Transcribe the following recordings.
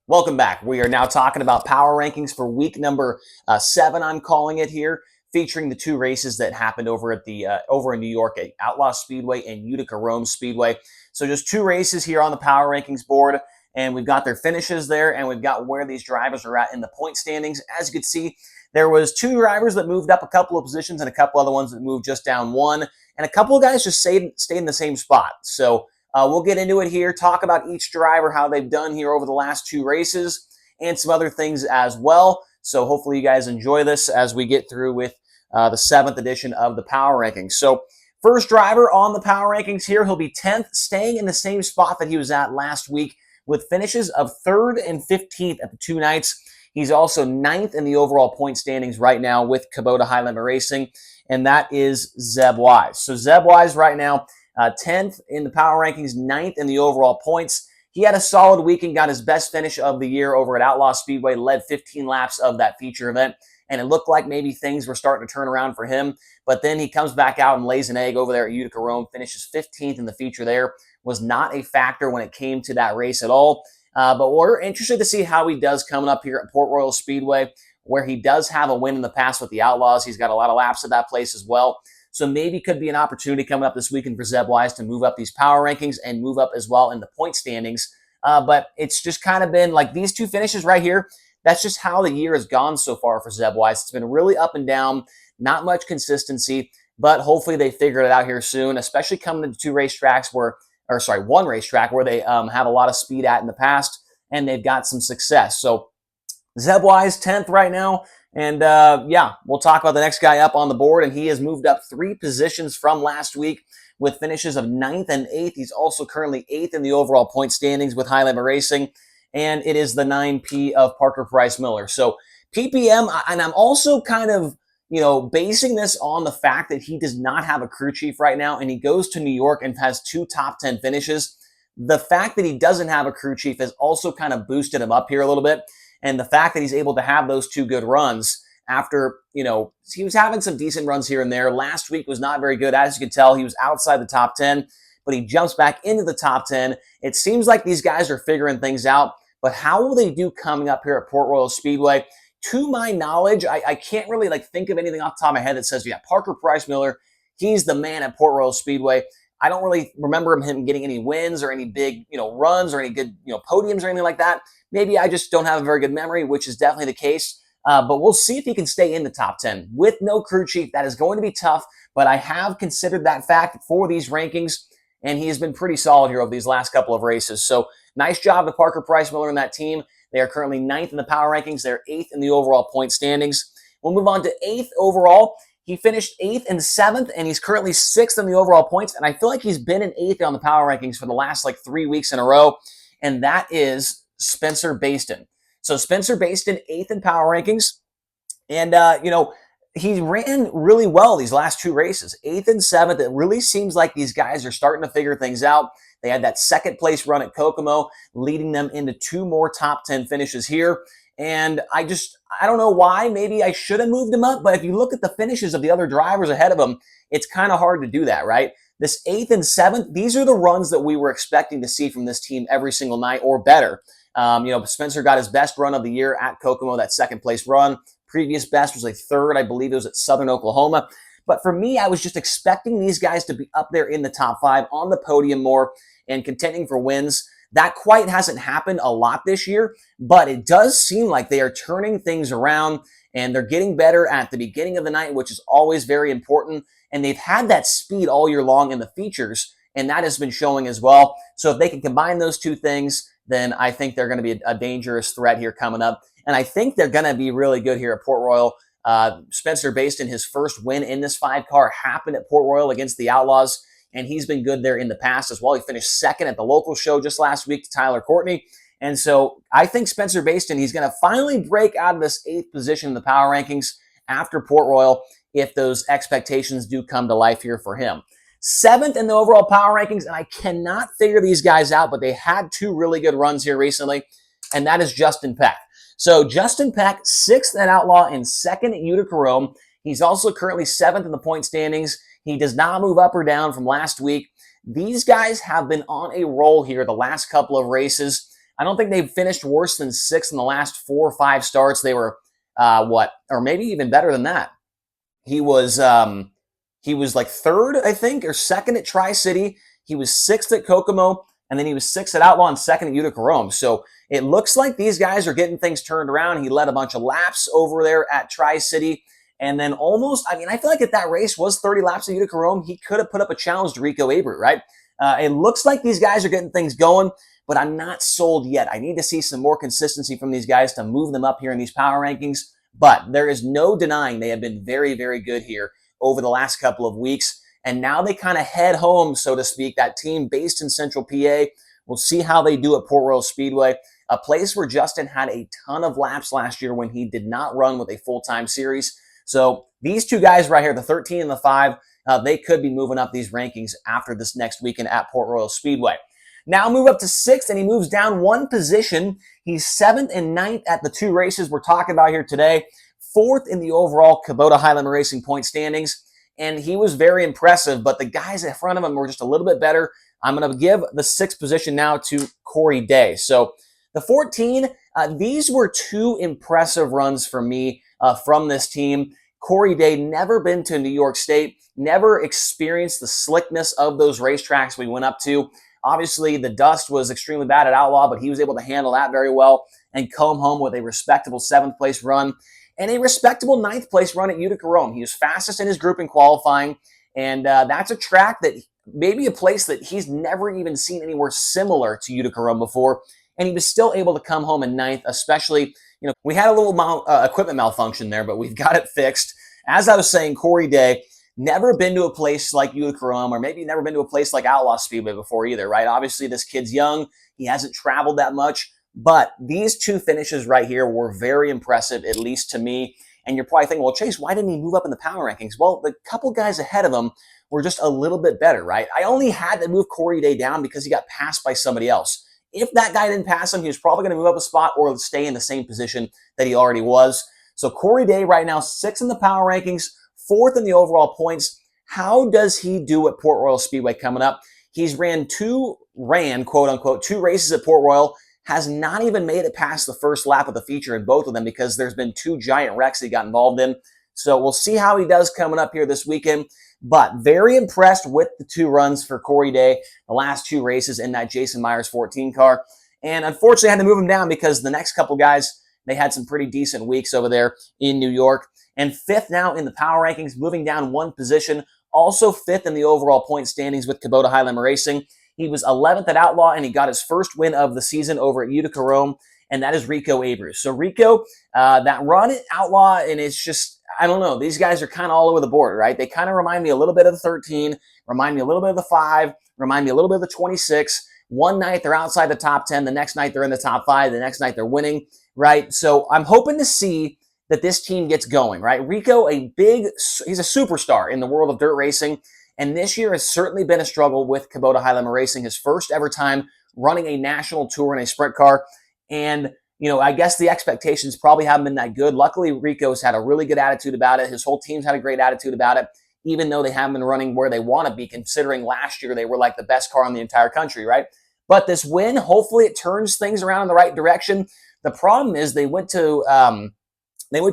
Welcome back. We are now talking about power rankings for week number 7. I'm calling it here, featuring the two races that happened over at the over in New York at Outlaw Speedway and Utica Rome Speedway. So just two races here on the power rankings board, and we've got their finishes there, and we've got where these drivers are at in the point standings. As you can see, there was two drivers that moved up a couple of positions, and a couple other ones that moved just down one, and a couple of guys just stayed in the same spot. So we'll get into it here, talk about each driver, how they've done here over the last two races, and some other things as well. So hopefully you guys enjoy this as we get through with the 7th edition of the Power Rankings. So first driver on the Power Rankings here, he'll be 10th, staying in the same spot that he was at last week with finishes of 3rd and 15th at the two nights. He's also 9th in the overall point standings right now with Kubota High Limit Racing, and that is Zeb Wise. So Zeb Wise right now, 10th in the power rankings, 9th in the overall points. He had a solid week and got his best finish of the year over at Outlaw Speedway, led 15 laps of that feature event, and it looked like maybe things were starting to turn around for him. But then he comes back out and lays an egg over there at Utica Rome, finishes 15th in the feature there. Was not a factor when it came to that race at all. But we're interested to see how he does coming up here at Port Royal Speedway, where he does have a win in the past with the Outlaws. He's got a lot of laps at that place as well. So maybe could be an opportunity coming up this weekend for Zeb Wise to move up these power rankings and move up as well in the point standings. But it's just kind of been like these two finishes right here. That's just how the year has gone so far for Zeb Wise. It's been really up and down, not much consistency, but hopefully they figure it out here soon, especially coming into one racetrack where they have a lot of speed at in the past, and they've got some success. So Zeb Wise, 10th right now. And we'll talk about the next guy up on the board, and he has moved up 3 positions from last week with finishes of 9th and 8th. He's also currently 8th in the overall point standings with High Limit Racing, and it is the 9P of Parker Price Miller. So PPM, and I'm also kind of, basing this on the fact that he does not have a crew chief right now, and he goes to New York and has 2 top 10 finishes. The fact that he doesn't have a crew chief has also kind of boosted him up here a little bit. And the fact that he's able to have those 2 good runs after, he was having some decent runs here and there. Last week was not very good. As you can tell, he was outside the top 10, but he jumps back into the top 10. It seems like these guys are figuring things out, but how will they do coming up here at Port Royal Speedway? To my knowledge, I can't really think of anything off the top of my head that says, Parker Price Miller, he's the man at Port Royal Speedway. I don't really remember him getting any wins or any big, runs or any good, podiums or anything like that. Maybe I just don't have a very good memory, which is definitely the case. But we'll see if he can stay in the top 10. With no crew chief, that is going to be tough, but I have considered that fact for these rankings, and he has been pretty solid here over these last couple of races. So nice job to Parker Price Miller and that team. They are currently 9th in the power rankings. They're 8th in the overall point standings. We'll move on to 8th overall. He finished 8th and 7th, and he's currently 6th in the overall points. And I feel like he's been in 8th on the power rankings for the last 3 weeks in a row, and that is Spencer Bayston. So Spencer Bayston, 8th in power rankings. And, he ran really well these last 2 races, 8th and 7th. It really seems like these guys are starting to figure things out. They had that 2nd place run at Kokomo, leading them into 2 more top 10 finishes here. And I don't know why. Maybe I should have moved him up. But if you look at the finishes of the other drivers ahead of him, it's kind of hard to do that, right? This 8th and 7th, these are the runs that we were expecting to see from this team every single night or better. Spencer got his best run of the year at Kokomo, that 2nd place run. Previous best was 3rd, I believe it was at Southern Oklahoma. But for me, I was just expecting these guys to be up there in the top 5 on the podium more and contending for wins. That quite hasn't happened a lot this year, but it does seem like they are turning things around and they're getting better at the beginning of the night, which is always very important. And they've had that speed all year long in the features, and that has been showing as well. So if they can combine those 2 things, then I think they're going to be a dangerous threat here coming up. And I think they're going to be really good here at Port Royal. Spencer Bayston, his first win in this 5-car happened at Port Royal against the Outlaws, and he's been good there in the past as well. He finished 2nd at the local show just last week to Tyler Courtney. And so I think Spencer Bayston, he's going to finally break out of this 8th position in the power rankings after Port Royal if those expectations do come to life here for him. 7th in the overall power rankings, and I cannot figure these guys out, but they had 2 really good runs here recently, and that is Justin Peck. So Justin Peck, 6th at Outlaw and 2nd at Utica Rome. He's also currently 7th in the point standings. He does not move up or down from last week. These guys have been on a roll here the last couple of races. I don't think they've finished worse than 6th in the last 4 or 5 starts. They were, or maybe even better than that. He was like 3rd, I think, or 2nd at Tri-City. He was 6th at Kokomo, and then he was 6th at Outlaw and 2nd at Utica Rome. So it looks like these guys are getting things turned around. He led a bunch of laps over there at Tri-City. And then almost, I mean, I feel like if that race was 30 laps at Utica Rome, he could have put up a challenge to Rico Abreu, right? It looks like these guys are getting things going, but I'm not sold yet. I need to see some more consistency from these guys to move them up here in these power rankings. But there is no denying they have been very, very good here over the last couple of weeks. And now they kind of head home, so to speak, that team based in Central PA. We'll see how they do at Port Royal Speedway, a place where Justin had a ton of laps last year when he did not run with a full-time series. So these two guys right here, the 13 and the 5, they could be moving up these rankings after this next weekend at Port Royal Speedway. Now move up to 6th, and he moves down 1 position. He's 7th and 9th at the 2 races we're talking about here today. 4th in the overall Kubota Highland Racing point standings. And he was very impressive, but the guys in front of him were just a little bit better. I'm going to give the 6th position now to Corey Day. So the 14, these were 2 impressive runs for me from this team. Corey Day, never been to New York State, never experienced the slickness of those racetracks we went up to. Obviously, the dust was extremely bad at Outlaw, but he was able to handle that very well and come home with a respectable 7th place run and a respectable 9th place run at Utica Rome. He was fastest in his group in qualifying, and that's a track that maybe a place that he's never even seen anywhere similar to Utica Rome before, and he was still able to come home in 9th, especially, we had a little equipment malfunction there, but we've got it fixed. As I was saying, Corey Day, never been to a place like Utica Rome, or maybe never been to a place like Outlaw Speedway before either, right? Obviously, this kid's young. He hasn't traveled that much. But these 2 finishes right here were very impressive, at least to me. And you're probably thinking, well, Chase, why didn't he move up in the power rankings? Well, the couple guys ahead of him were just a little bit better, right? I only had to move Corey Day down because he got passed by somebody else. If that guy didn't pass him, he was probably going to move up a spot or stay in the same position that he already was. So Corey Day right now, 6th in the power rankings, 4th in the overall points. How does he do at Port Royal Speedway coming up? He's ran, quote unquote, 2 races at Port Royal, has not even made it past the first lap of the feature in both of them because there's been 2 giant wrecks he got involved in. So we'll see how he does coming up here this weekend. But very impressed with the 2 runs for Corey Day, the last 2 races in that Jason Myers 14 car. And unfortunately, I had to move him down because the next couple guys, they had some pretty decent weeks over there in New York. And 5th now in the power rankings, moving down 1 position. Also 5th in the overall point standings with Kubota Highland Racing. He was 11th at Outlaw, and he got his first win of the season over at Utica Rome, and that is Rico Abreu. So Rico, that run at Outlaw, and it's just, I don't know, these guys are kind of all over the board, right? They kind of remind me a little bit of the 13, remind me a little bit of the 5, remind me a little bit of the 26. One night they're outside the top 10, the next night they're in the top 5, the next night they're winning, right? So I'm hoping to see that this team gets going, right? Rico, he's a superstar in the world of dirt racing. And this year has certainly been a struggle with Kubota Highland Racing, his first ever time running a national tour in a sprint car. And, I guess the expectations probably haven't been that good. Luckily, Rico's had a really good attitude about it. His whole team's had a great attitude about it, even though they haven't been running where they want to be, considering last year they were like the best car in the entire country, right? But this win, hopefully it turns things around in the right direction. The problem is they went to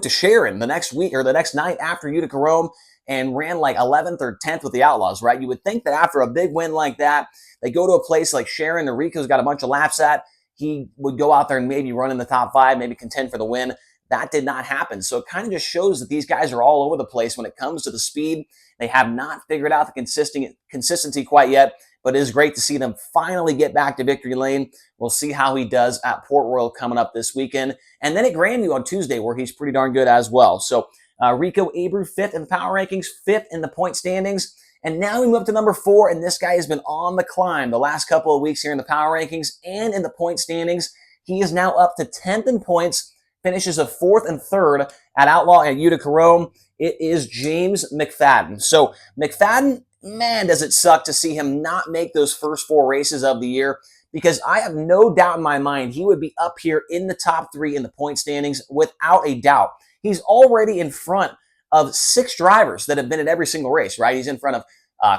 Sharon the next week or the next night after Utica Rome and ran like 11th or 10th with the Outlaws, right? You would think that after a big win like that, they go to a place like Sharon that Rico's got a bunch of laps at, he would go out there and maybe run in the top 5, maybe contend for the win. That did not happen. So it kind of just shows that these guys are all over the place when it comes to the speed. They have not figured out the consistency quite yet, but it is great to see them finally get back to victory lane. We'll see how he does at Port Royal coming up this weekend. And then at Grandview on Tuesday, where he's pretty darn good as well. So Rico Abreu, 5th in the power rankings, 5th in the point standings. And now we move up to number 4, and this guy has been on the climb the last couple of weeks here in the power rankings and in the point standings. He is now up to 10th in points, finishes of 4th and 3rd at Outlaw and Utica Rome. It is James McFadden. So McFadden, man, does it suck to see him not make those first 4 races of the year, because I have no doubt in my mind he would be up here in the top 3 in the point standings without a doubt. He's already in front of 6 drivers that have been at every single race, right? He's in front of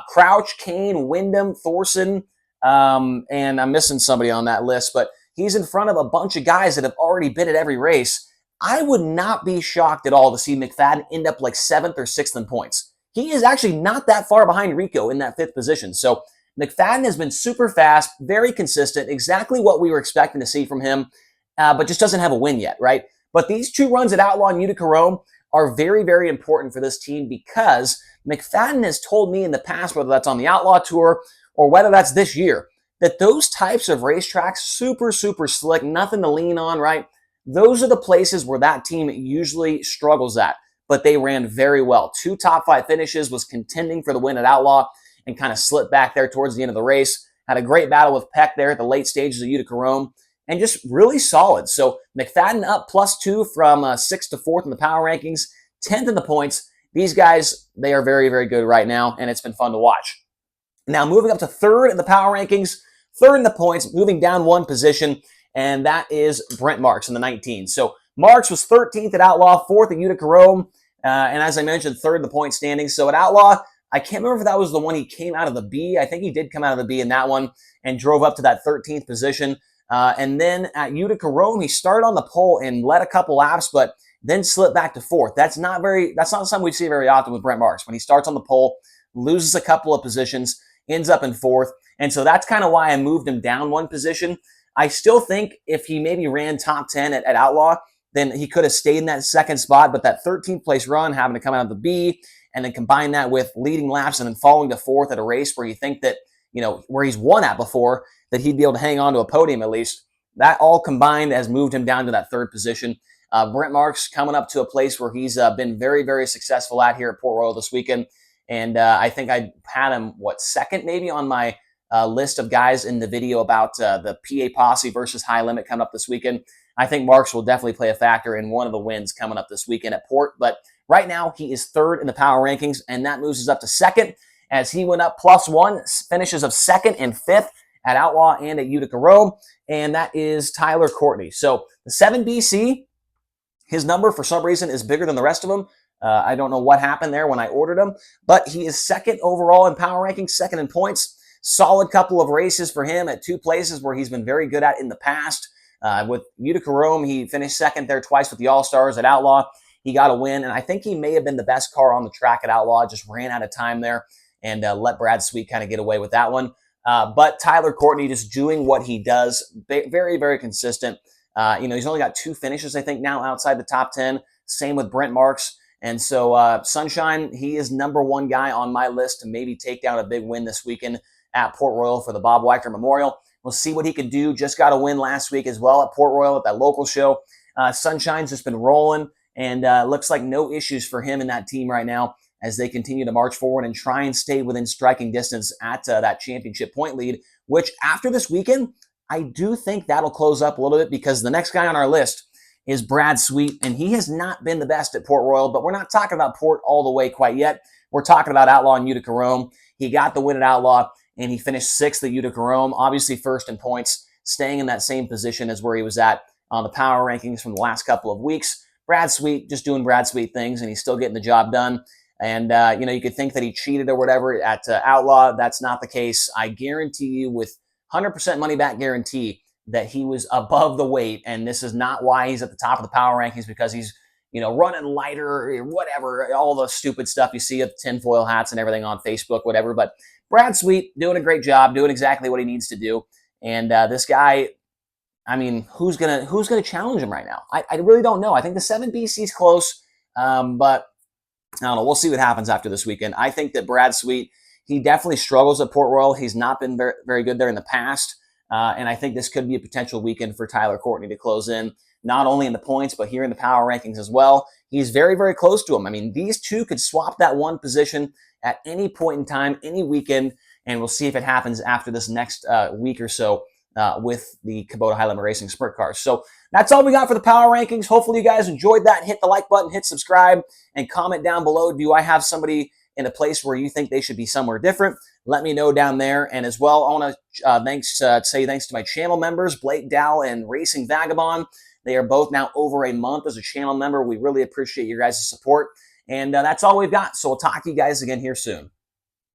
Crouch, Kane, Wyndham, Thorson, and I'm missing somebody on that list, but He's in front of a bunch of guys that have already been at every race. I would not be shocked at all to see McFadden end up like 7th or 6th in points. He is actually not that far behind Rico in that 5th position. So McFadden has been super fast, very consistent, exactly what we were expecting to see from him, but just doesn't have a win yet, right? But these 2 runs at Outlaw and Utica Rome are very, very important for this team because McFadden has told me in the past, whether that's on the Outlaw Tour or whether that's this year, that those types of racetracks, super, super slick, nothing to lean on, right? Those are the places where that team usually struggles at, but they ran very well. 2 top 5 finishes, was contending for the win at Outlaw and kind of slipped back there towards the end of the race. Had a great battle with Peck there at the late stages of Utica Rome and just really solid. So McFadden up +2 from 6th to 4th in the power rankings, 10th in the points. These guys, they are very, very good right now, and it's been fun to watch. Now moving up to 3rd in the power rankings, 3rd in the points, moving down 1 position, and that is Brent Marks in the 19. So Marks was 13th at Outlaw, 4th at Utica Rome, and as I mentioned, 3rd in the point standings. So at Outlaw, I can't remember if that was the one he came out of the B. I think he did come out of the B in that one and drove up to that 13th position. And then at Utica Rome, he started on the pole and led a couple laps, but then slipped back to 4th. That's not something we see very often with Brent Marks. When he starts on the pole, loses a couple of positions, ends up in 4th. And so that's kind of why I moved him down 1 position. I still think if he maybe ran top 10 at Outlaw, then he could have stayed in that 2nd spot. But that 13th place run, having to come out of the B, and then combine that with leading laps and then falling to 4th at a race where you think that, where he's won at before, that he'd be able to hang on to a podium at least. That all combined has moved him down to that 3rd position. Brent Marks coming up to a place where he's been very, very successful at here at Port Royal this weekend. And I think I had him, 2nd maybe on my list of guys in the video about the PA Posse versus High Limit coming up this weekend. I think Marks will definitely play a factor in one of the wins coming up this weekend at Port. But right now, he is 3rd in the power rankings, and that moves us up to 2nd as he went up +1, finishes of 2nd and 5th at Outlaw and at Utica Rome, and that is Tyler Courtney. So the 7BC, his number for some reason is bigger than the rest of them. I don't know what happened there when I ordered him, but he is 2nd overall in power rankings, 2nd in points. Solid couple of races for him at 2 places where he's been very good at in the past. With Utica Rome, he finished 2nd there twice with the All-Stars. At Outlaw, he got a win, and I think he may have been the best car on the track at Outlaw, just ran out of time there and let Brad Sweet kind of get away with that one. But Tyler Courtney just doing what he does, very, very consistent. He's only got 2 finishes, I think, now outside the top 10. Same with Brent Marks. And so Sunshine, he is number 1 guy on my list to maybe take down a big win this weekend at Port Royal for the Bob Weichter Memorial. We'll see what he can do. Just got a win last week as well at Port Royal at that local show. Sunshine's just been rolling, and looks like no issues for him and that team right now as they continue to march forward and try and stay within striking distance at that championship point lead, which after this weekend, I do think that'll close up a little bit because the next guy on our list is Brad Sweet, and he has not been the best at Port Royal, but we're not talking about Port all the way quite yet. We're talking about Outlaw and Utica Rome. He got the win at Outlaw, and he finished 6th at Utica Rome, obviously 1st in points, staying in that same position as where he was at on the power rankings from the last couple of weeks. Brad Sweet just doing Brad Sweet things, and he's still getting the job done. And, you could think that he cheated or whatever at Outlaw. That's not the case. I guarantee you with 100% money back guarantee that he was above the weight, and this is not why he's at the top of the power rankings because he's, running lighter or whatever, all the stupid stuff you see of tinfoil hats and everything on Facebook, whatever. But Brad Sweet doing a great job, doing exactly what he needs to do. And this guy, I mean, who's gonna challenge him right now? I really don't know. I think the 7BC's close, but I don't know. We'll see what happens after this weekend. I think that Brad Sweet, he definitely struggles at Port Royal. He's not been very, very good there in the past. And I think this could be a potential weekend for Tyler Courtney to close in, not only in the points, but here in the power rankings as well. He's very, very close to him. I mean, these two could swap that 1 position at any point in time, any weekend, and we'll see if it happens after this next week or so with the Kubota High Limit Racing Sprint cars. So that's all we got for the power rankings. Hopefully you guys enjoyed that. Hit the like button, hit subscribe, and comment down below. Do I have somebody in a place where you think they should be somewhere different? Let me know down there. And as well, I want to say thanks to my channel members, Blake Dow and Racing Vagabond. They are both now over a month as a channel member. We really appreciate your guys' support. And that's all we've got. So we'll talk to you guys again here soon.